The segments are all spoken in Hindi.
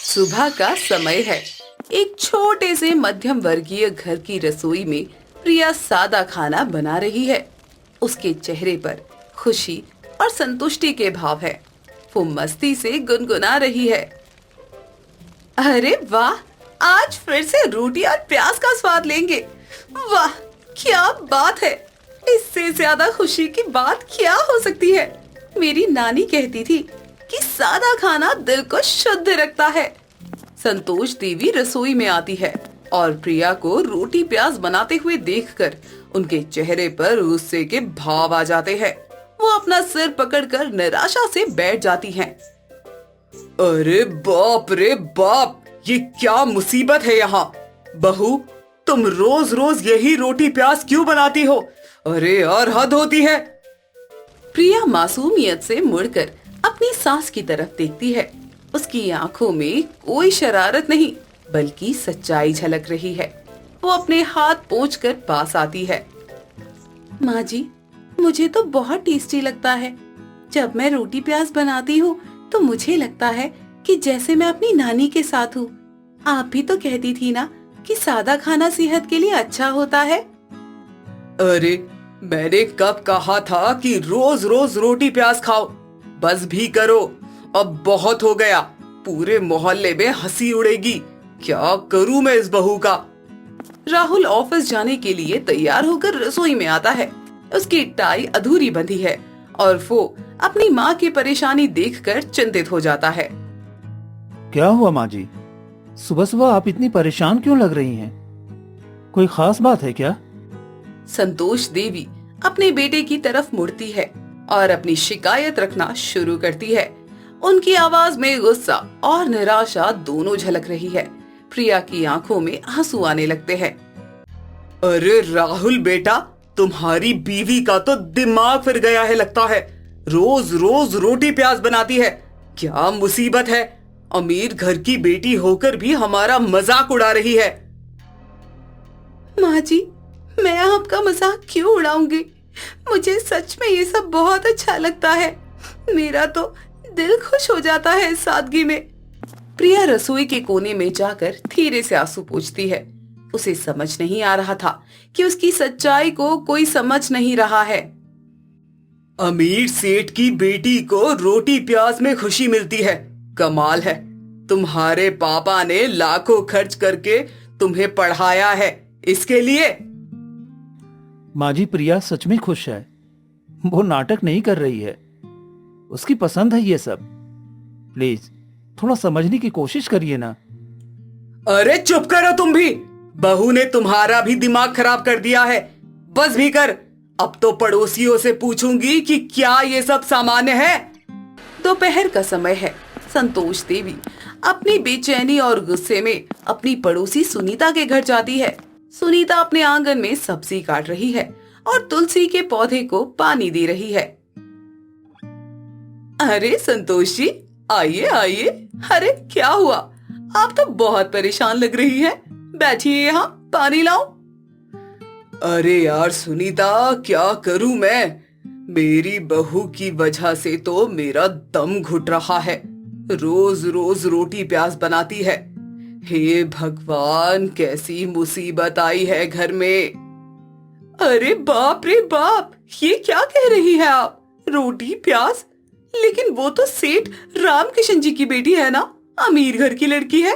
सुबह का समय है। एक छोटे से मध्यम वर्गीय घर की रसोई में प्रिया सादा खाना बना रही है। उसके चेहरे पर खुशी और संतुष्टि के भाव है। वो मस्ती से गुनगुना रही है। अरे वाह, आज फिर से रोटी और प्याज का स्वाद लेंगे। वाह, क्या बात है। इससे ज्यादा खुशी की बात क्या हो सकती है। मेरी नानी कहती थी कि सादा खाना दिल को शुद्ध रखता है। संतोष देवी रसोई में आती है और प्रिया को रोटी प्याज बनाते हुए देखकर उनके चेहरे पर गुस्से के भाव आ जाते हैं। वो अपना सिर पकड़कर निराशा से बैठ जाती हैं। अरे बाप रे बाप, ये क्या मुसीबत है यहाँ। बहू, तुम रोज रोज यही रोटी प्याज क्यों बनाती हो? अरे यार, हद होती है। प्रिया मासूमियत से मुड़कर अपनी सास की तरफ देखती है। उसकी आंखों में कोई शरारत नहीं बल्कि सच्चाई झलक रही है। वो अपने हाथ पोंछकर पास आती है। माँ जी, मुझे तो बहुत टेस्टी लगता है। जब मैं रोटी प्याज बनाती हूँ तो मुझे लगता है कि जैसे मैं अपनी नानी के साथ हूँ। आप भी तो कहती थी ना कि सादा खाना सेहत के लिए अच्छा होता है। अरे, मैंने कब कहा था कि रोज रोज रोटी प्याज खाओ? बस भी करो, अब बहुत हो गया। पूरे मोहल्ले में हंसी उड़ेगी। क्या करूं मैं इस बहू का? राहुल ऑफिस जाने के लिए तैयार होकर रसोई में आता है। उसकी टाई अधूरी बंधी है और वो अपनी माँ की परेशानी देखकर चिंतित हो जाता है। क्या हुआ माँ जी? सुबह सुबह आप इतनी परेशान क्यों लग रही हैं? कोई खास बात है क्या? संतोष देवी अपने बेटे की तरफ मुड़ती है और अपनी शिकायत रखना शुरू करती है। उनकी आवाज में गुस्सा और निराशा दोनों झलक रही है। प्रिया की आंखों में आंसू आने लगते हैं। अरे राहुल बेटा, तुम्हारी बीवी का तो दिमाग फिर गया है लगता है। रोज रोज रोटी प्याज बनाती है। क्या मुसीबत है। अमीर घर की बेटी होकर भी हमारा मजाक उड़ा रही है। माँ जी, मैं आपका मजाक क्यों उड़ाऊंगी? मुझे सच में ये सब बहुत अच्छा लगता है। मेरा तो दिल खुश हो जाता है इस सादगी में। प्रिया रसोई के कोने में जाकर धीरे से आंसू पोंछती है। उसे समझ नहीं आ रहा था कि उसकी सच्चाई को कोई समझ नहीं रहा है। अमीर सेठ की बेटी को रोटी प्याज में खुशी मिलती है। कमाल है। तुम्हारे पापा ने लाखों खर्च करके तुम्हें पढ़ाया है, इसके लिए? माँ जी, प्रिया सच में खुश है। वो नाटक नहीं कर रही है। उसकी पसंद है ये सब। प्लीज थोड़ा समझने की कोशिश करिए ना। अरे चुप करो तुम भी। बहू ने तुम्हारा भी दिमाग खराब कर दिया है। बस भी कर। अब तो पड़ोसियों से पूछूंगी कि क्या ये सब सामान्य है। दोपहर का समय है। संतोष देवी अपनी बेचैनी और गुस्से में अपनी पड़ोसी सुनीता के घर जाती है। सुनीता अपने आंगन में सब्जी काट रही है और तुलसी के पौधे को पानी दे रही है। अरे संतोष जी, आइए आइए। अरे क्या हुआ? आप तो बहुत परेशान लग रही हैं। बैठिए, यहाँ पानी लाऊं? अरे यार सुनीता, क्या करूं मैं? मेरी बहू की वजह से तो मेरा दम घुट रहा है। रोज रोज रोटी प्याज बनाती है। हे भगवान, कैसी मुसीबत आई है घर में। अरे बाप रे बाप, ये क्या कह रही है आप? रोटी प्याज? लेकिन वो तो सेठ रामकिशन जी की बेटी है ना, अमीर घर की लड़की है।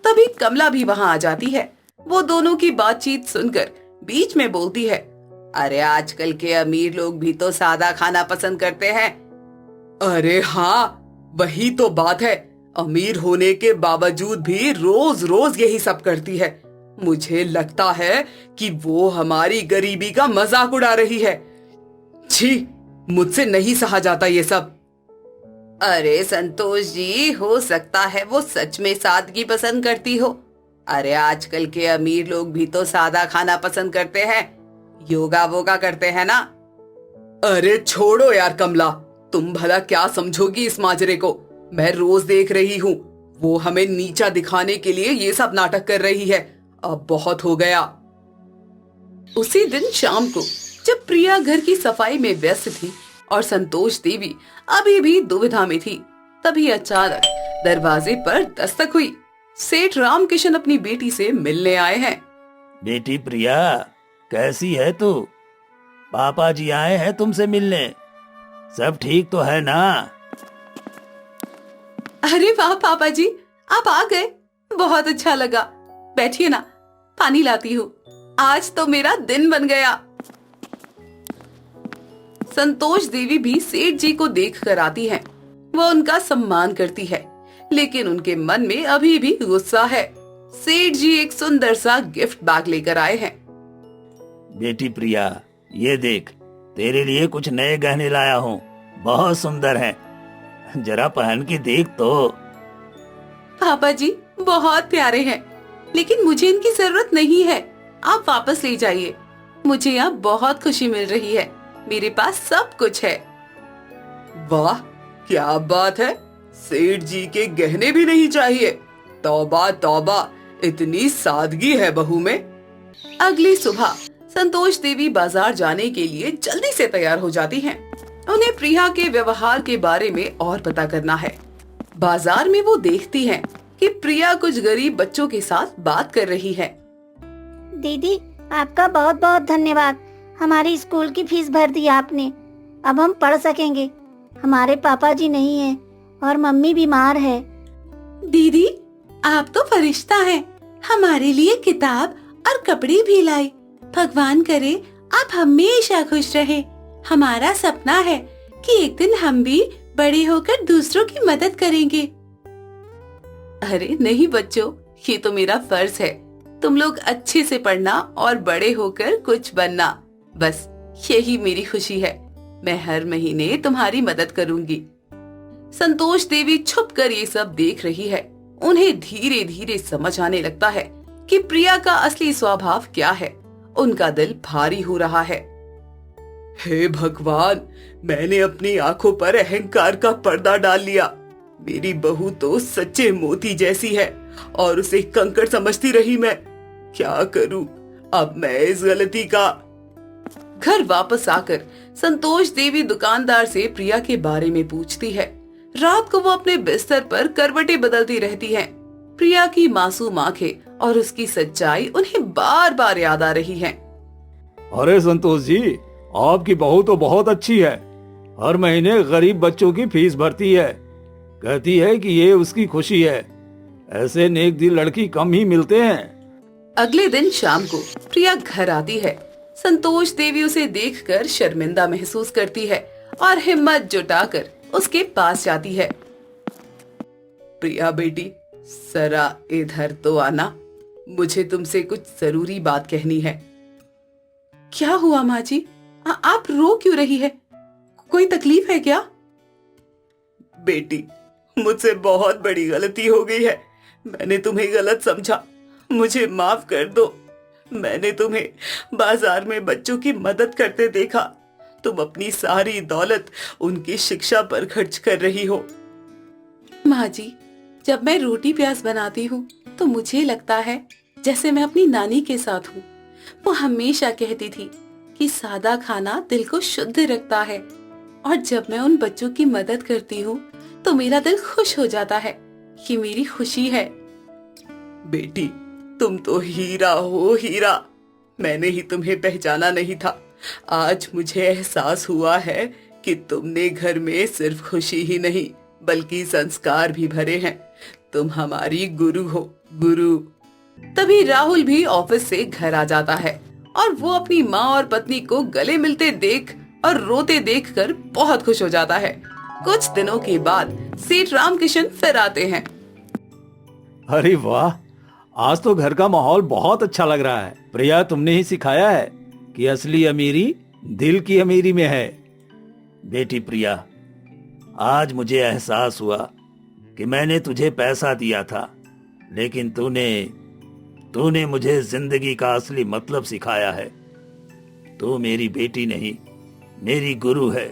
तभी कमला भी वहां आ जाती है। वो दोनों की बातचीत सुनकर बीच में बोलती है। अरे आजकल के अमीर लोग भी तो सादा खाना पसंद करते हैं। अरे हाँ, वही तो बात है। अमीर होने के बावजूद भी रोज रोज यही सब करती है। मुझे लगता है कि वो हमारी गरीबी का मजाक उड़ा रही है। छी, मुझसे नहीं सहा जाता ये सब। अरे संतोष जी, हो सकता है वो सच में सादगी पसंद करती हो। अरे आजकल के अमीर लोग भी तो सादा खाना पसंद करते हैं। योगा वोगा करते हैं ना। अरे छोड़ो यार कमला, तुम भला क्या समझोगी इस माजरे को। मैं रोज देख रही हूँ, वो हमें नीचा दिखाने के लिए ये सब नाटक कर रही है। अब बहुत हो गया। उसी दिन शाम को जब प्रिया घर की सफाई में व्यस्त थी और संतोष देवी अभी भी दुविधा में थी, तभी अचानक दरवाजे पर दस्तक हुई। सेठ रामकिशन अपनी बेटी से मिलने आए हैं। बेटी प्रिया, कैसी है तू? पापा जी आए हैं तुमसे मिलने। सब ठीक तो है ना? अरे वाह पापा जी, आप आ गए, बहुत अच्छा लगा। बैठिए ना, पानी लाती हूँ। आज तो मेरा दिन बन गया। संतोष देवी भी सेठ जी को देख कर आती हैं। वो उनका सम्मान करती है, लेकिन उनके मन में अभी भी गुस्सा है। सेठ जी एक सुंदर सा गिफ्ट बैग लेकर आए हैं। बेटी प्रिया, ये देख, तेरे लिए कुछ नए गहने लाया हूँ। बहुत सुंदर हैं। जरा पहन के देख तो। पापा जी बहुत प्यारे हैं, लेकिन मुझे इनकी जरूरत नहीं है। आप वापस ले जाइए। मुझे यहाँ बहुत खुशी मिल रही है। मेरे पास सब कुछ है। वाह, क्या बात है। सेठ जी के गहने भी नहीं चाहिए? तौबा तौबा, इतनी सादगी है बहू में। अगली सुबह संतोष देवी बाजार जाने के लिए जल्दी से तैयार हो जाती हैं। उन्हें प्रिया के व्यवहार के बारे में और पता करना है। बाजार में वो देखती हैं कि प्रिया कुछ गरीब बच्चों के साथ बात कर रही है। दीदी, आपका बहुत बहुत धन्यवाद। हमारी स्कूल की फीस भर दी आपने। अब हम पढ़ सकेंगे। हमारे पापा जी नहीं हैं और मम्मी बीमार है। दीदी, आप तो फरिश्ता हैं। हमारे लिए किताब और कपड़े भी लाए। भगवान करे आप हमेशा खुश रहे। हमारा सपना है कि एक दिन हम भी बड़े होकर दूसरों की मदद करेंगे। अरे नहीं बच्चों, ये तो मेरा फर्ज है। तुम लोग अच्छे से पढ़ना और बड़े होकर कुछ बनना, बस यही मेरी खुशी है। मैं हर महीने तुम्हारी मदद करूंगी। संतोष देवी छुपकर ये सब देख रही है। उन्हें धीरे धीरे समझ आने लगता है कि प्रिया का असली स्वभाव क्या है। उनका दिल भारी हो रहा है। हे भगवान, मैंने अपनी आंखों पर अहंकार का पर्दा डाल लिया। मेरी बहू तो सच्चे मोती जैसी है और उसे कंकड़ समझती रही मैं। क्या करूं अब मैं इस गलती का। घर वापस आकर संतोष देवी दुकानदार से प्रिया के बारे में पूछती है। रात को वो अपने बिस्तर पर करवटें बदलती रहती हैं। प्रिया की मासूम आंखें और उसकी सच्चाई उन्हें बार बार याद आ रही हैं। अरे संतोष जी, आपकी बहू तो बहुत अच्छी है। हर महीने गरीब बच्चों की फीस भरती है। कहती है कि ये उसकी खुशी है। ऐसे नेक दिल लड़की कम ही मिलते हैं। अगले दिन शाम को प्रिया घर आती है। संतोष देवी उसे देखकर शर्मिंदा महसूस करती है और हिम्मत जुटाकर उसके पास जाती है। प्रिया बेटी, जरा इधर तो आना। मुझे तुमसे कुछ जरूरी बात कहनी है। क्या हुआ माँ जी? आप रो क्यों रही है? कोई तकलीफ है क्या? बेटी, मुझसे बहुत बड़ी गलती हो गई है। मैंने तुम्हें गलत समझा। मुझे माफ कर दो। मैंने तुम्हें बाजार में बच्चों की मदद करते देखा। तुम अपनी सारी दौलत उनकी शिक्षा पर खर्च कर रही हो। माँ जी, जब मैं रोटी प्याज बनाती हूँ तो मुझे लगता है जैसे मैं अपनी नानी के साथ हूँ। वो हमेशा कहती थी कि सादा खाना दिल को शुद्ध रखता है, और जब मैं उन बच्चों की मदद करती हूँ तो मेरा दिल खुश हो जाता है। ये मेरी खुशी है। बेटी, तुम तो हीरा हो, हीरा। मैंने ही तुम्हें पहचाना नहीं था। आज मुझे एहसास हुआ है कि तुमने घर में सिर्फ खुशी ही नहीं बल्कि संस्कार भी भरे हैं। तुम हमारी गुरु हो, गुरु। तभी राहुल भी ऑफिस से घर आ जाता है और वो अपनी माँ और पत्नी को गले मिलते देख और रोते देखकर बहुत खुश हो जाता है। कुछ दिनों के बाद सेठ रामकिशन फिर आते हैं। अरे वाह, आज तो घर का माहौल बहुत अच्छा लग रहा है। प्रिया, तुमने ही सिखाया है कि असली अमीरी दिल की अमीरी में है। बेटी प्रिया, आज मुझे एहसास हुआ कि मैंने तुझे पैसा दिया था, लेकिन तूने मुझे जिंदगी का असली मतलब सिखाया है। तू मेरी बेटी नहीं, मेरी गुरु है।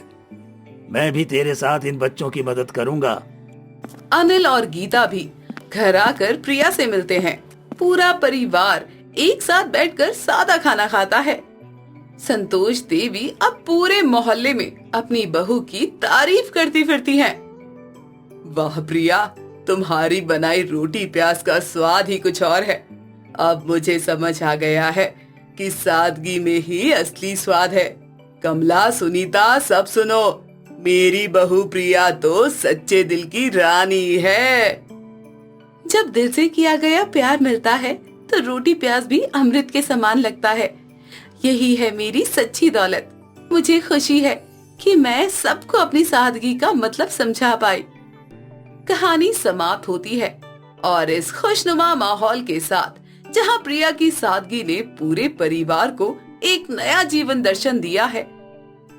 मैं भी तेरे साथ इन बच्चों की मदद करूंगा। अनिल और गीता भी घर आकर प्रिया से मिलते हैं। पूरा परिवार एक साथ बैठकर सादा खाना खाता है। संतोष देवी अब पूरे मोहल्ले में अपनी बहू की तारीफ करती फिरती हैं। वाह प्रिया, तुम्हारी बनाई रोटी प्याज का स्वाद ही कुछ और है। अब मुझे समझ आ गया है कि सादगी में ही असली स्वाद है। कमला, सुनीता, सब सुनो, मेरी बहू प्रिया तो सच्चे दिल की रानी है। जब दिल से किया गया प्यार मिलता है तो रोटी प्याज भी अमृत के समान लगता है। यही है मेरी सच्ची दौलत। मुझे खुशी है कि मैं सबको अपनी सादगी का मतलब समझा पाई। कहानी समाप्त होती है और इस खुशनुमा माहौल के साथ जहां प्रिया की सादगी ने पूरे परिवार को एक नया जीवन दर्शन दिया है।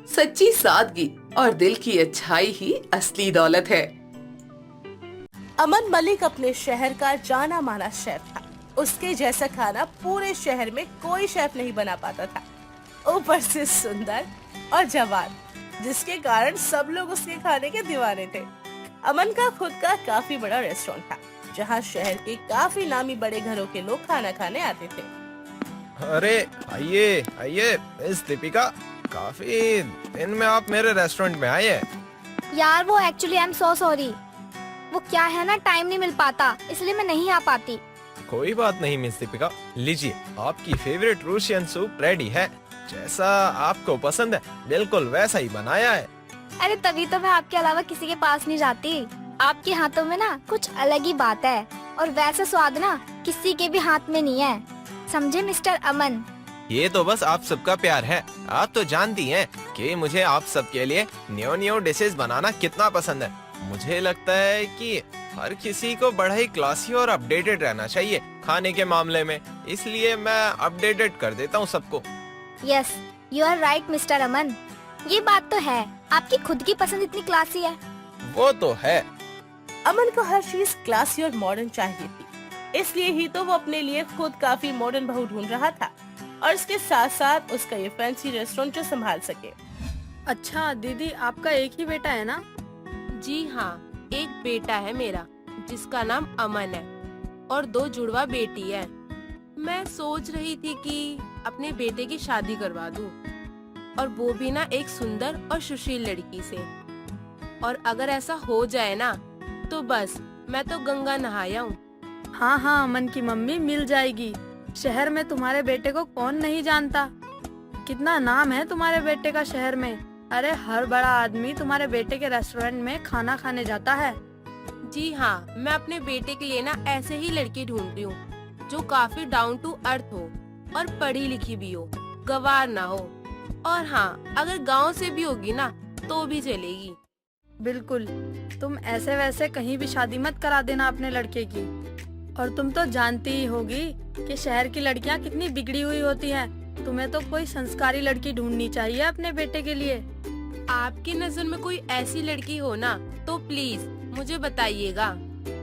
सच्ची सादगी और दिल की अच्छाई ही असली दौलत है। अमन मलिक अपने शहर का जाना माना शेफ था। उसके जैसा खाना पूरे शहर में कोई शेफ नहीं बना पाता था। ऊपर से सुंदर और जवान, जिसके कारण सब लोग उसके खाने के दीवाने थे। अमन का खुद का काफी बड़ा रेस्टोरेंट था, जहां शहर के काफी नामी बड़े घरों के लोग खाना खाने आते थे। अरे आइए आइए मिस दीपिका, काफी दिन में आप मेरे रेस्टोरेंट में आए हैं। यार वो actually I am so sorry, वो क्या है ना, टाइम नहीं मिल पाता, इसलिए मैं नहीं आ पाती। कोई बात नहीं मिस दीपिका, लीजिए आपकी फेवरेट रूसियन सूप रेडी है। जैसा आपको पसंद है बिल्कुल वैसा ही बनाया है। अरे तभी तो मैं आपके अलावा किसी के पास नहीं जाती। आपके हाथों में ना कुछ अलग ही बात है, और वैसे स्वाद ना किसी के भी हाथ में नहीं है, समझे मिस्टर अमन। ये तो बस आप सबका प्यार है। आप तो जानती हैं कि मुझे आप सबके लिए न्यू न्यू डिशेस बनाना कितना पसंद है। मुझे लगता है कि हर किसी को बड़ा ही क्लासी और अपडेटेड रहना चाहिए खाने के मामले में, इसलिए मैं अपडेटेड कर देता हूँ सबको। Yes, you are right mister Aman, ये बात तो है, आपकी खुद की पसंद इतनी क्लासी है। वो तो है। अमन को हर चीज क्लासी और मॉडर्न चाहिए थी, इसलिए ही तो वो अपने लिए खुद काफी मॉडर्न बहू ढूंढ रहा था, और इसके साथ साथ उसका ये फैंसी रेस्टोरेंट जो संभाल सके। अच्छा दीदी, आपका एक ही बेटा है ना? जी हाँ, एक बेटा है मेरा जिसका नाम अमन है, और 2 जुड़वा बेटी है। मैं सोच रही थी कि अपने बेटे की शादी करवा दूं, और वो भी ना एक सुंदर और सुशील लड़की से। और अगर ऐसा हो जाए ना तो बस मैं तो गंगा नहाया हूँ। हाँ हाँ, अमन की मम्मी मिल जाएगी। शहर में तुम्हारे बेटे को कौन नहीं जानता, कितना नाम है तुम्हारे बेटे का शहर में। अरे हर बड़ा आदमी तुम्हारे बेटे के रेस्टोरेंट में खाना खाने जाता है। जी हाँ, मैं अपने बेटे के लिए ना ऐसे ही लड़की ढूंढ रही हूँ जो काफी डाउन टू अर्थ हो और पढ़ी लिखी भी हो, गवार ना हो, और हाँ अगर गांव से भी होगी ना तो भी चलेगी। बिल्कुल, तुम ऐसे वैसे कहीं भी शादी मत करा देना अपने लड़के की। और तुम तो जानती ही होगी कि शहर की लड़कियां कितनी बिगड़ी हुई होती हैं। तुम्हें तो कोई संस्कारी लड़की ढूंढनी चाहिए अपने बेटे के लिए। आपकी नजर में कोई ऐसी लड़की हो ना तो प्लीज मुझे बताइएगा।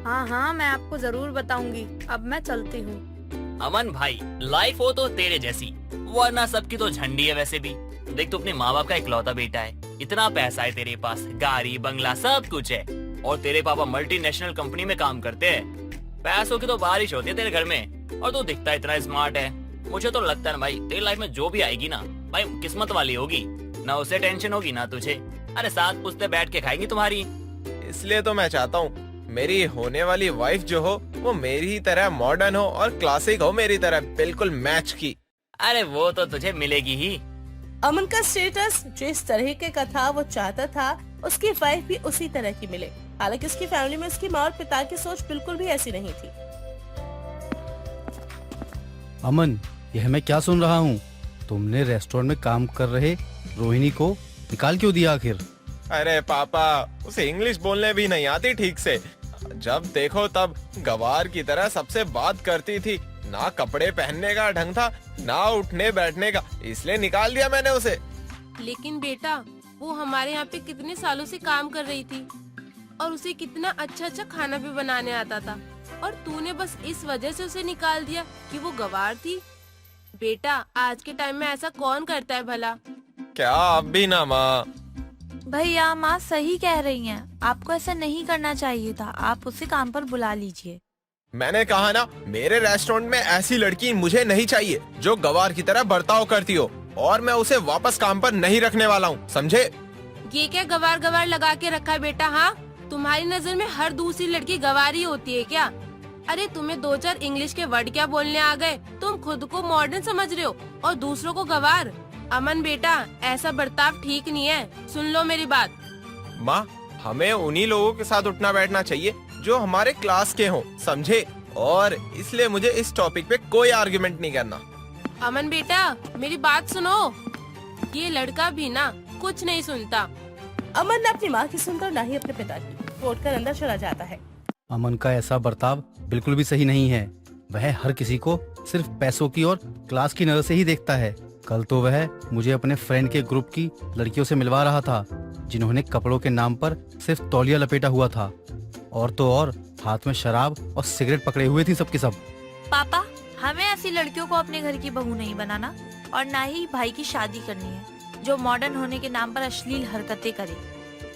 हाँ हाँ, मैं आपको जरूर बताऊंगी। अब मैं चलती हूँ। अमन भाई, लाइफ हो तो तेरे जैसी, वरना सबकी तो झंडी है। वैसे भी देख, तू अपने माँ बाप का इकलौता बेटा है, इतना पैसा है तेरे पास, गाड़ी बंगला सब कुछ है, और तेरे पापा मल्टीनेशनल कंपनी में काम करते हैं। पैसों की तो बारिश होती है तेरे घर में, और तू दिखता इतना स्मार्ट है। मुझे तो लगता है ना भाई, तेरी लाइफ में जो भी आएगी ना भाई किस्मत वाली होगी, ना उसे टेंशन होगी ना तुझे। अरे साथ पुश्ते बैठ के खाएंगी तुम्हारी। इसलिए तो मैं चाहता हूँ मेरी होने वाली वाइफ जो हो वो मेरी ही तरह मॉडर्न हो और क्लासिक हो, मेरी तरह बिल्कुल मैच की। अरे वो तो तुझे मिलेगी ही। अमन का स्टेटस जिस तरह का था वो चाहता था उसकी वाइफ भी उसी तरह की मिले। हालांकि उसकी फैमिली में उसकी माँ और पिता की सोच बिल्कुल भी ऐसी नहीं थी। अमन, यह मैं क्या सुन रहा हूँ? तुमने रेस्टोरेंट में काम कर रहे रोहिणी को निकाल क्यों दिया आखिर? अरे पापा, उसे इंग्लिश बोलने भी नहीं आती ठीक से। जब देखो तब गवार की तरह सबसे बात करती थी, ना कपड़े पहनने का ढंग था ना उठने बैठने का, इसलिए निकाल दिया मैंने उसे। लेकिन बेटा, वो हमारे यहाँ पे कितने सालों से काम कर रही थी, और उसे कितना अच्छा अच्छा खाना भी बनाने आता था, और तूने बस इस वजह से उसे निकाल दिया कि वो गवार थी। बेटा, आज के टाइम में ऐसा कौन करता है भला? क्या अब भी ना माँ? भैया, माँ सही कह रही हैं, आपको ऐसा नहीं करना चाहिए था, आप उसे काम पर बुला लीजिए। मैंने कहा ना, मेरे रेस्टोरेंट में ऐसी लड़की मुझे नहीं चाहिए जो गवार की तरह बर्ताव करती हो, और मैं उसे वापस काम पर नहीं रखने वाला हूँ, समझे? ये क्या गवार गवार लगा के रखा है बेटा? हाँ, तुम्हारी नजर में हर दूसरी लड़की गवारी होती है क्या? अरे तुम्हें 2-4 इंग्लिश के वर्ड क्या बोलने आ गए? तुम खुद को मॉडर्न समझ रहे हो और दूसरों को गवार। अमन बेटा, ऐसा बर्ताव ठीक नहीं है, सुन लो मेरी बात। माँ, हमें उन्हीं लोगों के साथ उठना बैठना चाहिए जो हमारे क्लास के हों, समझे? और इसलिए मुझे इस टॉपिक पे कोई आर्गुमेंट नहीं करना। अमन बेटा, मेरी बात सुनो। ये लड़का भी ना कुछ नहीं सुनता। अमन न अपनी माँ की सुनकर न ही अपने पिता की, उठकर अंदर चला जाता है। अमन का ऐसा बर्ताव बिल्कुल भी सही नहीं है। वह हर किसी को सिर्फ पैसों की और क्लास की नजर से ही देखता है। कल तो वह मुझे अपने फ्रेंड के ग्रुप की लड़कियों से मिलवा रहा था, जिन्होंने कपड़ों के नाम पर सिर्फ तौलिया लपेटा हुआ था, और तो और हाथ में शराब और सिगरेट पकड़े हुए थी सबके सब। पापा, हमें ऐसी लड़कियों को अपने घर की बहू नहीं बनाना और ना ही भाई की शादी करनी है जो मॉडर्न होने के नाम पर अश्लील हरकतें करे।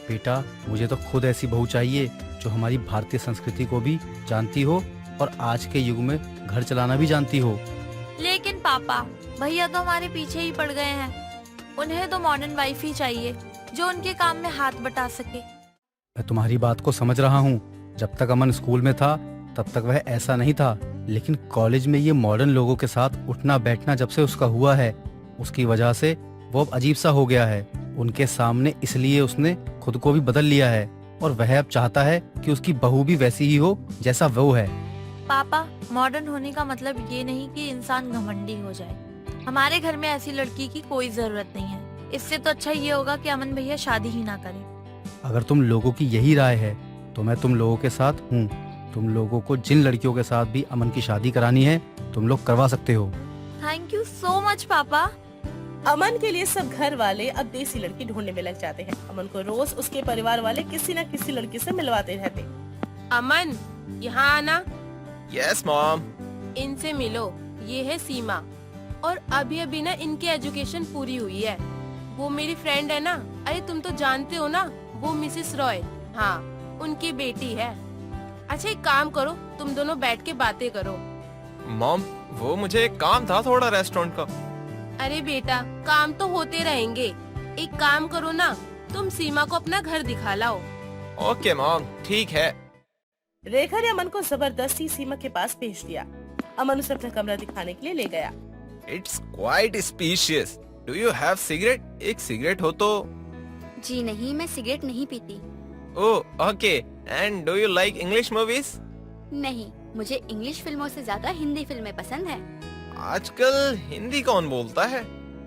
बेटा, मुझे तो खुद ऐसी बहू चाहिए जो हमारी भारतीय संस्कृति को भी जानती हो और आज के युग में घर चलाना भी जानती हो। लेकिन पापा, भैया तो हमारे पीछे ही पड़ गए हैं। उन्हें तो मॉडर्न वाइफ ही चाहिए जो उनके काम में हाथ बटा सके। मैं तुम्हारी बात को समझ रहा हूँ। जब तक अमन स्कूल में था तब तक वह ऐसा नहीं था, लेकिन कॉलेज में ये मॉडर्न लोगों के साथ उठना बैठना जब से उसका हुआ है, उसकी वजह से वो अब अजीब सा हो गया है उनके सामने। इसलिए उसने खुद को भी बदल लिया है और वह अब चाहता है कि उसकी बहू भी वैसी ही हो जैसा वो है। पापा, मॉडर्न होने का मतलब ये नहीं कि इंसान घमंडी हो जाए। हमारे घर में ऐसी लड़की की कोई जरूरत नहीं है। इससे तो अच्छा ये होगा कि अमन भैया शादी ही ना करें। अगर तुम लोगों की यही राय है तो मैं तुम लोगों के साथ हूँ। तुम लोगों को जिन लड़कियों के साथ भी अमन की शादी करानी है तुम लोग करवा सकते हो। थैंक यू सो मच पापा। अमन के लिए सब घर वाले अब देसी लड़की ढूंढने में लग जाते हैं। अमन को रोज उसके परिवार वाले किसी न किसी लड़की से मिलवाते रहते। अमन, यहाँ आना। Yes mom. इनसे मिलो, ये है सीमा और अभी अभी ना इनकी एजुकेशन पूरी हुई है। वो मेरी फ्रेंड है ना, अरे तुम तो जानते हो ना, वो मिसेस रॉय, हाँ उनकी बेटी है। अच्छा एक काम करो, तुम दोनों बैठ के बातें करो। मॉम, वो मुझे एक काम था थोड़ा रेस्टोरेंट का। अरे बेटा, काम तो होते रहेंगे। एक काम करो ना, तुम सीमा को अपना घर दिखा लाओ। ओके मॉम, ठीक है। रेखा ने अमन को जबरदस्ती सीमा के पास भेज दिया। अमन उसे अपना कमरा दिखाने के लिए ले गया। It's quite species. Do you have cigarette? एक सिगरेट हो तो। जी नहीं, मैं सिगरेट नहीं पीती। Oh okay. And do you like English movies? नहीं, मुझे इंग्लिश फिल्मों से ज्यादा हिंदी फिल्में पसंद है। आजकल हिंदी कौन बोलता है?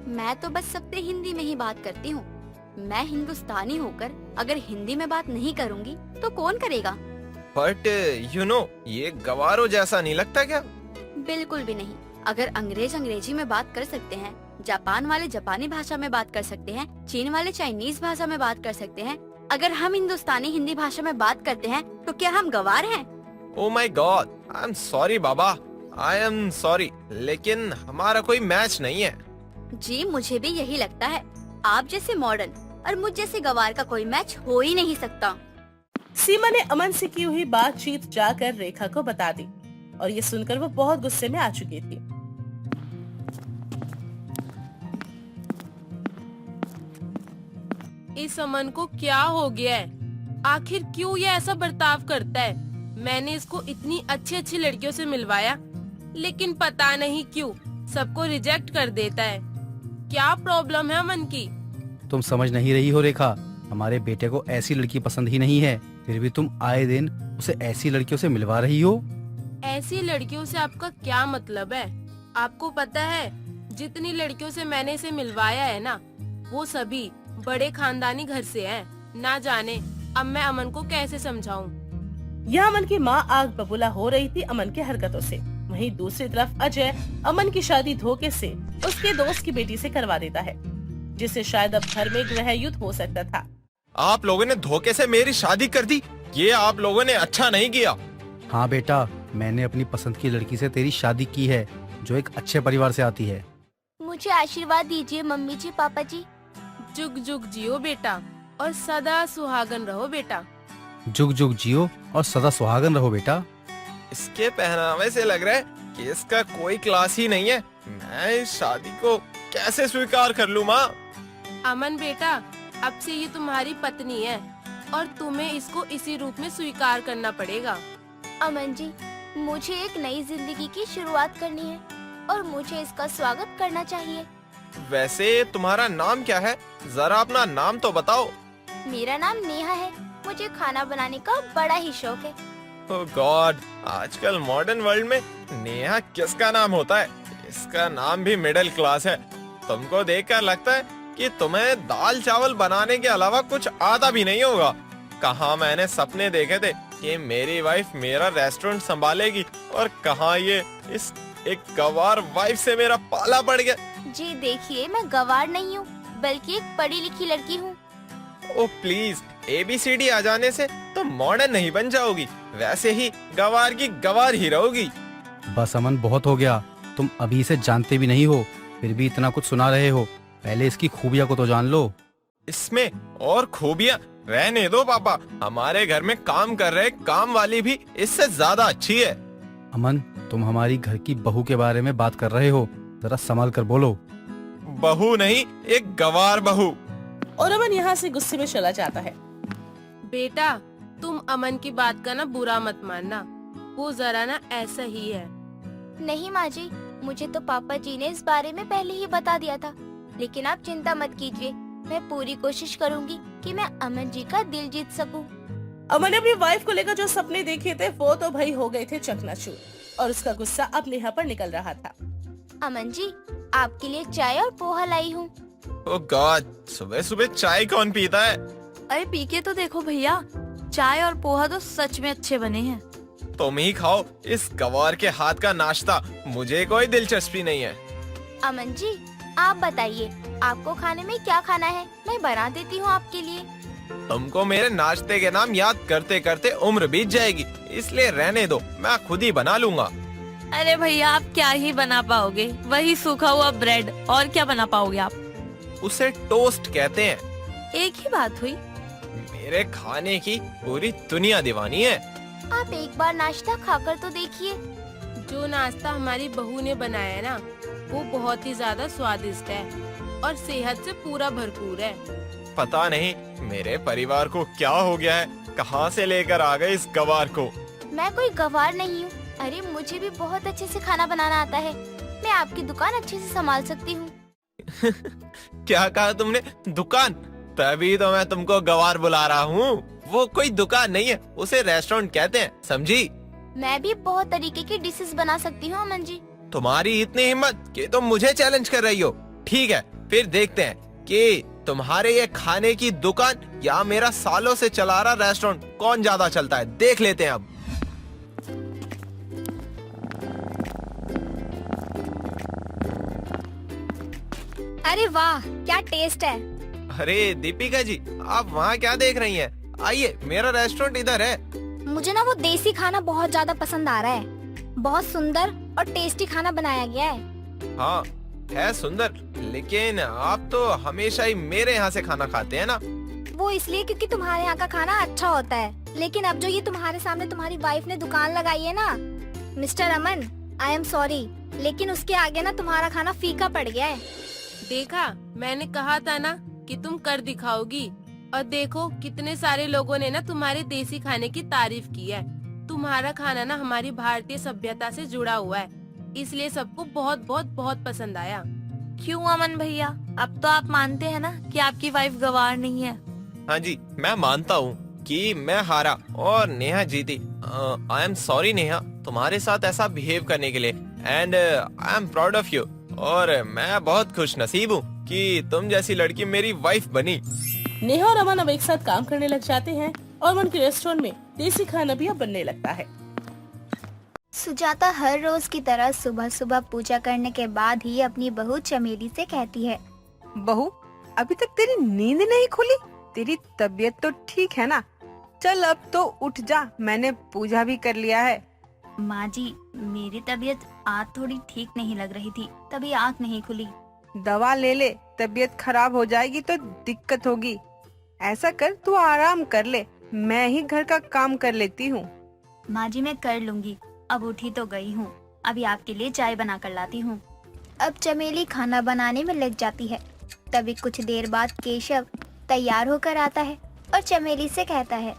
मैं तो बस सबसे हिंदी में ही बात करती हूँ। मैं हिंदुस्तानी होकर अगर हिंदी में बात नहीं करूँगी तो कौन करेगा? बट यू नो, ये गवारों जैसा नहीं लगता क्या? बिल्कुल भी नहीं। अगर अंग्रेज अंग्रेजी में बात कर सकते हैं, जापान वाले जापानी भाषा में बात कर सकते हैं, चीन वाले चाइनीज भाषा में बात कर सकते हैं, अगर हम हिंदुस्तानी हिंदी भाषा में बात करते हैं तो क्या हम गवार हैं? Oh my God, I am sorry Baba, I am sorry, लेकिन हमारा कोई मैच नहीं है। जी मुझे भी यही लगता है। आप जैसे मॉडर्न और मुझ जैसे गवार का कोई मैच हो ही नहीं सकता। सीमा ने अमन से की हुई बातचीत जाकर रेखा को बता दी और ये सुनकर वो बहुत गुस्से में आ चुकी थी। इस अमन को क्या हो गया है? आखिर क्यों ये ऐसा बर्ताव करता है? मैंने इसको इतनी अच्छी अच्छी लड़कियों से मिलवाया, लेकिन पता नहीं क्यों सबको रिजेक्ट कर देता है। क्या प्रॉब्लम है अमन की? तुम समझ नहीं रही हो रेखा, हमारे बेटे को ऐसी लड़की पसंद ही नहीं है, फिर भी तुम आए दिन उसे ऐसी लड़कियों से मिलवा रही हो। ऐसी लड़कियों से आपका क्या मतलब है? आपको पता है जितनी लड़कियों से मैंने इसे मिलवाया है ना, वो सभी बड़े खानदानी घर से हैं। ना जाने अब मैं अमन को कैसे समझाऊं। यह अमन की माँ आग बबूला हो रही थी अमन की हरकतों से। वहीं दूसरी तरफ अजय अमन की शादी धोखे से उसके दोस्त की बेटी से करवा देता है, जिससे शायद अब घर में गृह युद्ध हो सकता था। आप लोगों ने धोखे से मेरी शादी कर दी, ये आप लोगों ने अच्छा नहीं किया। हाँ बेटा, मैंने अपनी पसंद की लड़की से तेरी शादी की है, जो एक अच्छे परिवार से आती है। मुझे आशीर्वाद दीजिए मम्मी जी, पापा जी। जुग जुग जियो बेटा और सदा सुहागन रहो बेटा। जुग जुग जियो और सदा सुहागन रहो बेटा। इसके पहनावे से लग रहा है कि इसका कोई क्लास ही नहीं है। मैं इस शादी को कैसे स्वीकार कर लूं माँ? अमन बेटा, अब से ये तुम्हारी पत्नी है। और तुम्हें इसको इसी रूप में स्वीकार करना पड़ेगा। अमन जी, मुझे एक नई जिंदगी की शुरुआत करनी है और मुझे इसका स्वागत करना चाहिए। वैसे तुम्हारा नाम क्या है? जरा अपना नाम तो बताओ। मेरा नाम नेहा है। मुझे खाना बनाने का बड़ा ही शौक है। ओह गॉड, आजकल मॉडर्न वर्ल्ड में नेहा किसका नाम होता है? इसका नाम भी मिडिल क्लास है। तुमको देखकर लगता है कि तुम्हें दाल चावल बनाने के अलावा कुछ आता भी नहीं होगा। कहाँ मैंने सपने देखे थे कि मेरी वाइफ मेरा रेस्टोरेंट संभालेगी और कहाँ ये इस एक गवार वाइफ से मेरा पाला पड़ गया। जी देखिए, मैं गवार नहीं हूँ, बल्कि एक पढ़ी लिखी लड़की हूँ। ओ प्लीज, ABCD आ जाने से तुम मॉडर्न नहीं बन जाओगी, वैसे ही गवार की गवार ही रहोगी। बस अमन, बहुत हो गया। तुम अभी इसे जानते भी नहीं हो, फिर भी इतना कुछ सुना रहे हो। पहले इसकी खूबियाँ को तो जान लो। इसमें और खूबियाँ रहने दो पापा। हमारे घर में काम कर रहे काम वाली भी इससे ज्यादा अच्छी है। अमन, तुम हमारी घर की बहू के बारे में बात कर रहे हो, जरा संभाल कर बोलो। बहू नहीं, एक गवार बहू। और अमन यहाँ से गुस्से में चला जाता है। बेटा, तुम अमन की बात का ना बुरा मत मानना, वो जरा ना ऐसा ही है। नहीं माँ जी, मुझे तो पापा जी ने इस बारे में पहले ही बता दिया था। लेकिन आप चिंता मत कीजिए, मैं पूरी कोशिश करूंगी कि मैं अमन जी का दिल जीत सकूं। अमन ने अपनी वाइफ को लेकर जो सपने देखे थे वो तो भाई हो गए थे चकनाचूर और उसका गुस्सा अब नेहा पर निकल रहा था। अमन जी, आपके लिए चाय और पोहा लाई हूँ। ओह गॉड, सुबह सुबह चाय कौन पीता है? अरे पी के तो देखो भैया, चाय और पोहा तो सच में अच्छे बने हैं। तुम ही खाओ इस गवार के हाथ का नाश्ता, मुझे कोई दिलचस्पी नहीं है। अमन जी, आप बताइए, आपको खाने में क्या खाना है? मैं बना देती हूँ आपके लिए। तुमको मेरे नाश्ते के नाम याद करते करते उम्र बीत जाएगी, इसलिए रहने दो, मैं खुद ही बना लूंगा। अरे भैया, आप क्या ही बना पाओगे, वही सूखा हुआ ब्रेड, और क्या बना पाओगे आप? उसे टोस्ट कहते हैं। एक ही बात हुई। मेरे खाने की पूरी दुनिया दीवानी है। आप एक बार नाश्ता खाकर तो देखिए। जो नाश्ता हमारी बहू ने बनाया है ना, वो बहुत ही ज्यादा स्वादिष्ट है और सेहत से पूरा भरपूर है। पता नहीं मेरे परिवार को क्या हो गया है, कहाँ से लेकर आ गए इस गवार को। मैं कोई गवार नहीं हूँ। अरे मुझे भी बहुत अच्छे से खाना बनाना आता है। मैं आपकी दुकान अच्छे से संभाल सकती हूँ। क्या कहा तुमने? दुकान? तभी तो मैं तुमको गवार बुला रहा हूँ। वो कोई दुकान नहीं है, उसे रेस्टोरेंट कहते हैं, समझी? मैं भी बहुत तरीके की डिशेस बना सकती हूँ अमन जी। तुम्हारी इतनी हिम्मत कि तुम मुझे चैलेंज कर रही हो। ठीक है, फिर देखते हैं कि तुम्हारे ये खाने की दुकान या मेरा सालों से चला रहा रेस्टोरेंट कौन ज्यादा चलता है, देख लेते हैं अब। अरे वाह, क्या टेस्ट है। अरे दीपिका जी, आप वहाँ क्या देख रही हैं? आइए, मेरा रेस्टोरेंट इधर है। मुझे ना वो देसी खाना बहुत ज्यादा पसंद आ रहा है। बहुत सुंदर और टेस्टी खाना बनाया गया है। हाँ, है सुंदर, लेकिन आप तो हमेशा ही मेरे यहाँ से खाना खाते हैं ना। वो इसलिए क्योंकि तुम्हारे यहाँ का खाना अच्छा होता है। लेकिन अब जो ये तुम्हारे सामने तुम्हारी वाइफ ने दुकान लगाई है ना, mister Aman, I am sorry, लेकिन उसके आगे ना तुम्हारा खाना फीका पड़ गया है। देखा, मैंने कहा था ना कि तुम कर दिखाओगी। और देखो, कितने सारे लोगों ने ना तुम्हारे देसी खाने की तारीफ की है। तुम्हारा खाना ना हमारी भारतीय सभ्यता से जुड़ा हुआ है, इसलिए सबको बहुत बहुत बहुत पसंद आया। क्यों अमन भैया, अब तो आप मानते हैं ना कि आपकी वाइफ गवार नहीं है? हाँ जी, मैं मानता हूँ कि मैं हारा और नेहा जीती। आई एम सॉरी नेहा, तुम्हारे साथ ऐसा बिहेव करने के लिए, and I am proud of you. और मैं बहुत खुश नसीब हूँ कि तुम जैसी लड़की मेरी वाइफ बनी। नेहा और अमन अब एक साथ काम करने लग जाते हैं और अमन के रेस्टोरेंट में देसी खाना भी अब बनने लगता है। सुजाता हर रोज की तरह सुबह सुबह पूजा करने के बाद ही अपनी बहू चमेली से कहती है, बहू, अभी तक तेरी नींद नहीं खुली? तेरी तबीयत तो ठीक है ना? चल अब तो उठ जा, मैंने पूजा भी कर लिया है। माँ जी, मेरी तबीयत आज थोड़ी ठीक नहीं लग रही थी, तभी आँख नहीं खुली। दवा ले ले, तबीयत खराब हो जाएगी तो दिक्कत होगी। ऐसा कर, तू आराम कर ले, मैं ही घर का काम कर लेती हूँ। माँ जी, मैं कर लूंगी, अब उठी तो गई हूँ, अभी आपके लिए चाय बना कर लाती हूँ। अब चमेली खाना बनाने में लग जाती है। तभी कुछ देर बाद केशव तैयार होकर आता है और चमेली से कहता है,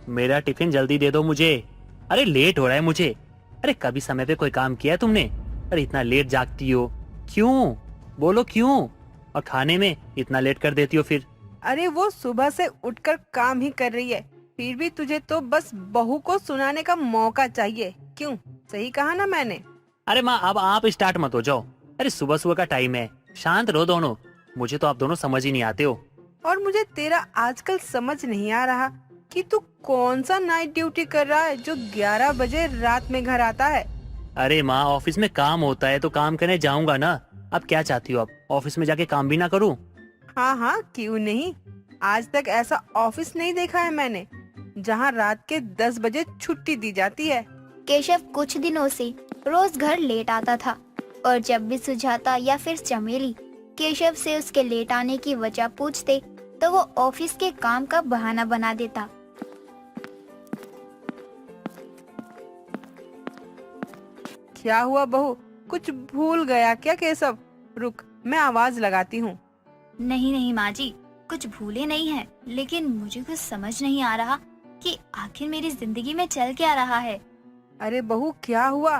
मेरा टिफिन जल्दी दे दो मुझे, अरे लेट हो रहा है मुझे। अरे कभी समय पे कोई काम किया है तुमने? अरे इतना लेट जागती हो क्यों? बोलो क्यों? और खाने में इतना लेट कर देती हो फिर। अरे वो सुबह से उठकर काम ही कर रही है, फिर भी तुझे तो बस बहू को सुनाने का मौका चाहिए। क्यों, सही कहा ना मैंने? अरे माँ अब आप स्टार्ट मत हो जाओ। अरे सुबह सुबह का टाइम है, शांत रहो दोनों। मुझे तो आप दोनों समझ ही नहीं आते हो। और मुझे तेरा आजकल समझ नहीं आ रहा कि तू कौन सा नाइट ड्यूटी कर रहा है जो 11 बजे रात में घर आता है। अरे माँ ऑफिस में काम होता है तो काम करने जाऊंगा ना। अब क्या चाहती हो, आप ऑफिस में जाके काम भी ना करूं? हाँ हाँ, क्यों नहीं। आज तक ऐसा ऑफिस नहीं देखा है मैंने जहाँ रात के 10 बजे छुट्टी दी जाती है। केशव कुछ दिनों से रोज घर लेट आता था और जब भी सुजाता या फिर चमेली केशव से उसके लेट आने की वजह पूछते तो वो ऑफिस के काम का बहाना बना देता। क्या हुआ बहू, कुछ भूल गया क्या केशव? रुक, मैं आवाज लगाती हूँ। नहीं नहीं माँ जी, कुछ भूले नहीं है, लेकिन मुझे कुछ समझ नहीं आ रहा कि आखिर मेरी जिंदगी में चल क्या रहा है। अरे बहू क्या हुआ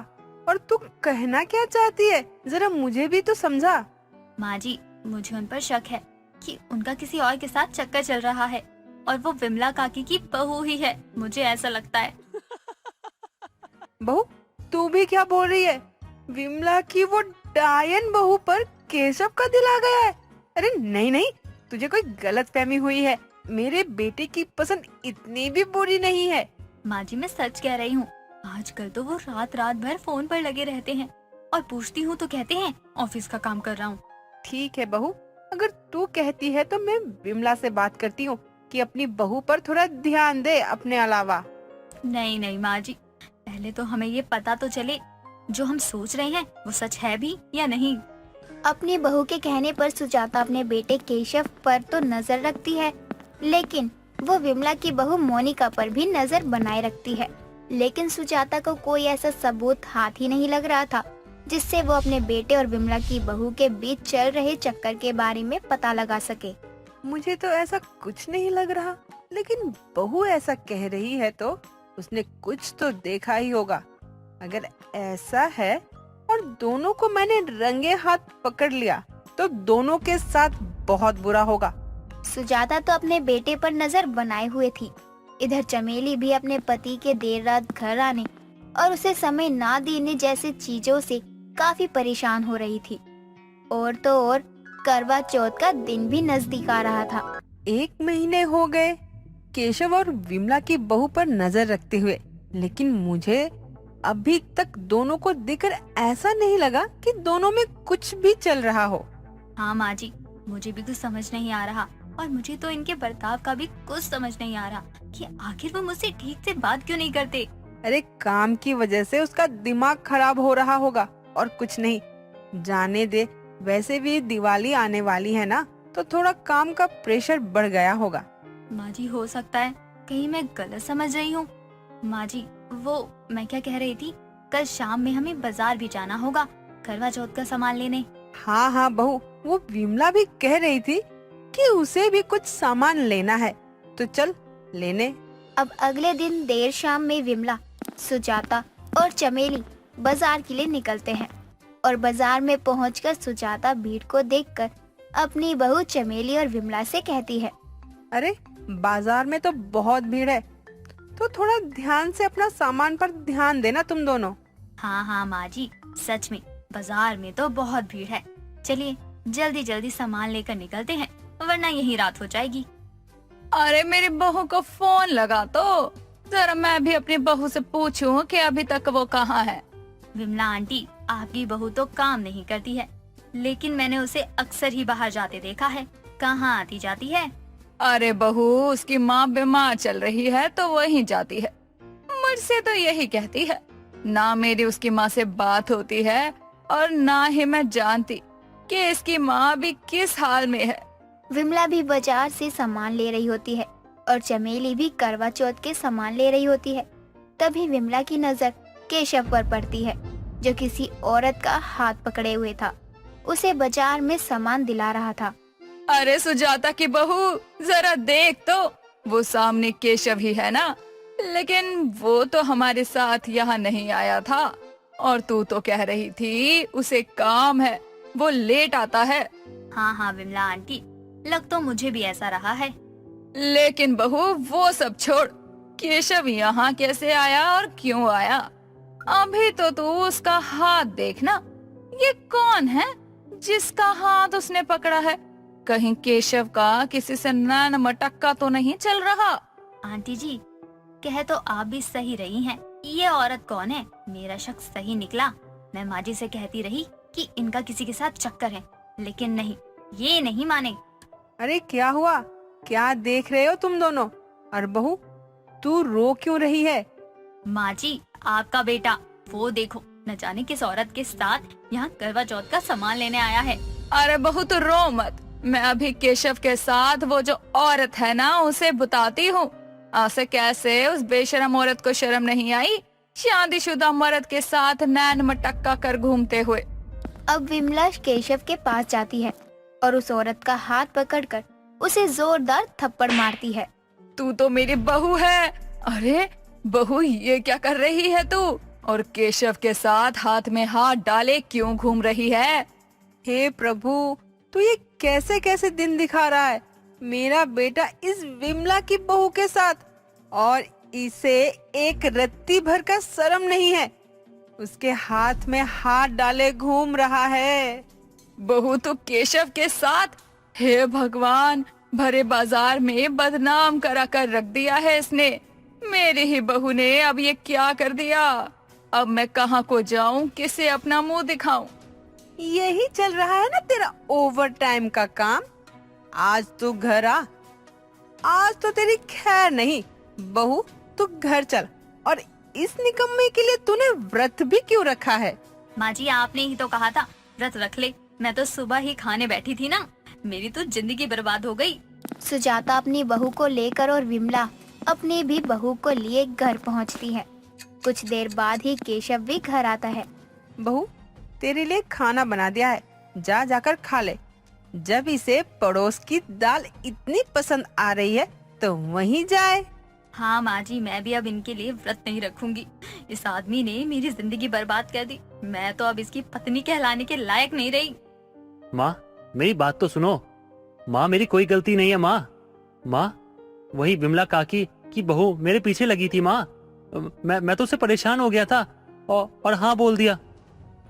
और तू कहना क्या चाहती है, जरा मुझे भी तो समझा। माँ जी, मुझे उन पर शक है कि उनका किसी और के साथ चक्कर चल रहा है और वो विमला काकी की बहू ही है, मुझे ऐसा लगता है। बहू तू भी क्या बोल रही है? विमला की वो डायन बहू पर केशव का दिल आ गया है? अरे नहीं नहीं, तुझे कोई गलतफहमी हुई है। मेरे बेटे की पसंद इतनी भी बुरी नहीं है। माँ जी मैं सच कह रही हूँ, आजकल तो वो रात रात भर फोन पर लगे रहते हैं और पूछती हूँ तो कहते हैं ऑफिस का काम कर रहा हूँ। ठीक है बहू, अगर तू कहती है तो मैं विमला से बात करती हूँ कि अपनी बहू पर थोड़ा ध्यान दे अपने अलावा। नहीं नहीं माँ जी, पहले तो हमें ये पता तो चले जो हम सोच रहे हैं वो सच है भी या नहीं। अपनी बहू के कहने पर सुजाता अपने बेटे केशव पर तो नजर रखती है, लेकिन वो विमला की बहू मोनिका पर भी नजर बनाए रखती है। लेकिन सुजाता को कोई ऐसा सबूत हाथ ही नहीं लग रहा था जिससे वो अपने बेटे और विमला की बहू के बीच चल रहे चक्कर के बारे में पता लगा सके। मुझे तो ऐसा कुछ नहीं लग रहा, लेकिन बहू ऐसा कह रही है तो उसने कुछ तो देखा ही होगा। अगर ऐसा है और दोनों को मैंने रंगे हाथ पकड़ लिया तो दोनों के साथ बहुत बुरा होगा। सुजाता तो अपने बेटे पर नजर बनाए हुए थी, इधर चमेली भी अपने पति के देर रात घर आने और उसे समय ना देने जैसे चीजों से काफी परेशान हो रही थी। और तो और करवा चौथ का दिन भी नजदीक आ रहा था। 1 महीने हो गए केशव और विमला की बहू पर नजर रखते हुए, लेकिन मुझे अभी तक दोनों को देखकर ऐसा नहीं लगा कि दोनों में कुछ भी चल रहा हो। हाँ माँ जी, मुझे भी कुछ समझ नहीं आ रहा और मुझे तो इनके बर्ताव का भी कुछ समझ नहीं आ रहा कि आखिर वो मुझसे ठीक से बात क्यों नहीं करते। अरे काम की वजह से उसका दिमाग खराब हो रहा होगा और कुछ नहीं। जाने दे, वैसे भी दिवाली आने वाली है ना, तो थोड़ा काम का प्रेशर बढ़ गया होगा। माँ जी हो सकता है कहीं मैं गलत समझ रही हूँ। माँ जी वो मैं क्या कह रही थी, कल शाम में हमें बाजार भी जाना होगा करवा चौथ का सामान लेने। हाँ हाँ बहू, वो विमला भी कह रही थी कि उसे भी कुछ सामान लेना है, तो चल लेने। अब अगले दिन देर शाम में विमला, सुजाता और चमेली बाजार के लिए निकलते हैं और बाजार में पहुंचकर सुजाता भीड़ को देखकर अपनी बहू चमेली और विमला से कहती है, अरे बाजार में तो बहुत भीड़ है, तो थोड़ा ध्यान से अपना सामान पर ध्यान देना तुम दोनों। हाँ हाँ माँ जी, सच में बाजार में तो बहुत भीड़ है, चलिए जल्दी जल्दी सामान लेकर निकलते हैं वरना यही रात हो जाएगी। अरे मेरी बहू को फोन लगा तो जरा मैं भी अपनी बहू से पूछूं कि अभी तक वो कहाँ है। विमला आंटी, आपकी बहू तो काम नहीं करती है, लेकिन मैंने उसे अक्सर ही बाहर जाते देखा है, कहाँ आती जाती है। अरे बहू, उसकी माँ बीमार चल रही है तो वहीं जाती है। मुझसे तो यही कहती है, ना मेरी उसकी माँ से बात होती है और ना ही मैं जानती कि इसकी माँ भी किस हाल में है। विमला भी बाजार से सामान ले रही होती है और चमेली भी करवा चौथ के सामान ले रही होती है। तभी विमला की नजर केशव पर पड़ती है जो किसी औरत का हाथ पकड़े हुए था, उसे बाजार में सामान दिला रहा था। अरे सुजाता की बहू, जरा देख तो वो सामने केशव ही है ना, लेकिन वो तो हमारे साथ यहाँ नहीं आया था। और तू तो कह रही थी उसे काम है, वो लेट आता है। हाँ हाँ विमला आंटी, लग तो मुझे भी ऐसा रहा है। लेकिन बहू वो सब छोड़, केशव यहाँ कैसे आया और क्यों आया? अभी तो तू उसका हाथ देखना। ये कौन है जिसका हाथ उसने पकड़ा है? कहीं केशव का किसी से नैन मटक्का तो नहीं चल रहा? आंटी जी, कह तो आप भी सही रही हैं। ये औरत कौन है? मेरा शक सही निकला। मैं माँ जी से कहती रही कि इनका किसी के साथ चक्कर है, लेकिन नहीं, ये नहीं माने। अरे क्या हुआ? क्या देख रहे हो तुम दोनों? और बहू, तू रो क्यों रही है? माँ जी, आपका बेटा वो देखो, न जाने किस औरत के साथ यहाँ करवा चौथ का सामान लेने आया है। अरे बहू तू रो मत, मैं अभी केशव के साथ वो जो औरत है ना उसे बताती हूँ। ऐसे कैसे उस बेशरम औरत को शर्म नहीं आई शादीशुदा मर्द के साथ नैन मटक्का कर घूमते हुए। अब विमला केशव के पास जाती है और उस औरत का हाथ पकड़कर उसे जोरदार थप्पड़ मारती है। तू तो मेरी बहू है। अरे बहू, ये क्या कर रही है तू? और केशव के साथ हाथ में हाथ डाले क्यों घूम रही है? हे प्रभु, तू ये कैसे कैसे दिन दिखा रहा है? मेरा बेटा इस विमला की बहू के साथ, और इसे एक रत्ती भर का शर्म नहीं है। उसके हाथ में हाथ डाले घूम रहा है। बहू तो केशव के साथ? हे भगवान, भरे बाजार में बदनाम करा कर रख दिया है इसने। मेरी ही बहू ने अब ये क्या कर दिया? अब मैं कहाँ को जाऊँ, किसे अपना मुंह दिखाऊं? यही चल रहा है ना तेरा ओवर टाइम का काम। आज तू घर आ। आज तो तेरी खैर नहीं। बहू, तू घर चल। और इस निकम्मे के लिए तूने व्रत भी क्यों रखा है? माँ जी, आपने ही तो कहा था व्रत रख ले। मैं तो सुबह ही खाने बैठी थी ना, मेरी तो जिंदगी बर्बाद हो गई। सुजाता अपनी बहू को लेकर और विमला अपनी भी बहू को लिए घर पहुँचती है। कुछ देर बाद ही केशव भी घर आता है। बहू, तेरे लिए खाना बना दिया है, जा जाकर खा ले। जब इसे पड़ोस की दाल इतनी पसंद आ रही है तो वहीं जाए। हाँ माँ जी, मैं भी अब इनके लिए व्रत नहीं रखूंगी। इस आदमी ने मेरी जिंदगी बर्बाद कर दी। मैं तो अब इसकी पत्नी कहलाने के लायक नहीं रही। माँ, मेरी बात तो सुनो। माँ, मेरी कोई गलती नहीं है माँ। माँ, वही विमला काकी की बहू मेरे पीछे लगी थी माँ। मैं तो उससे परेशान हो गया था और हाँ बोल दिया।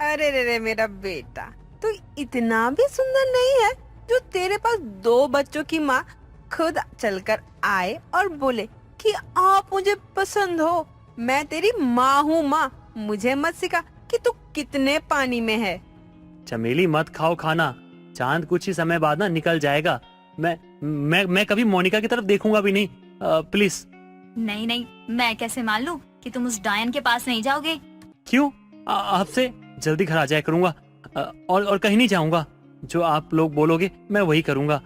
अरे रे रे मेरा बेटा, तू इतना भी सुंदर नहीं है जो तेरे पास 2 बच्चों की माँ खुद चलकर आए और बोले कि आप मुझे पसंद हो। मैं तेरी माँ हूँ माँ, मुझे मत सिखा कि तू कितने पानी में है। चमेली, मत खाओ खाना। चांद कुछ ही समय बाद ना निकल जाएगा। मैं कभी मोनिका की तरफ देखूंगा भी नहीं। प्लीज। नहीं नहीं, मैं कैसे मान लूं कि तुम उस डायन के पास नहीं जाओगे? क्यों? आपसे जल्दी घर आ जाया करूंगा और कहीं नहीं जाऊंगा। जो आप लोग बोलोगे मैं वही करूंगा।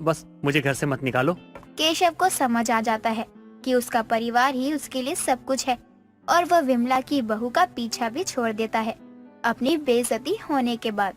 बस मुझे घर से मत निकालो। केशव को समझ आ जाता है कि उसका परिवार ही उसके लिए सब कुछ है और वह विमला की बहू का पीछा भी छोड़ देता है अपनी बेइज्जती होने के बाद।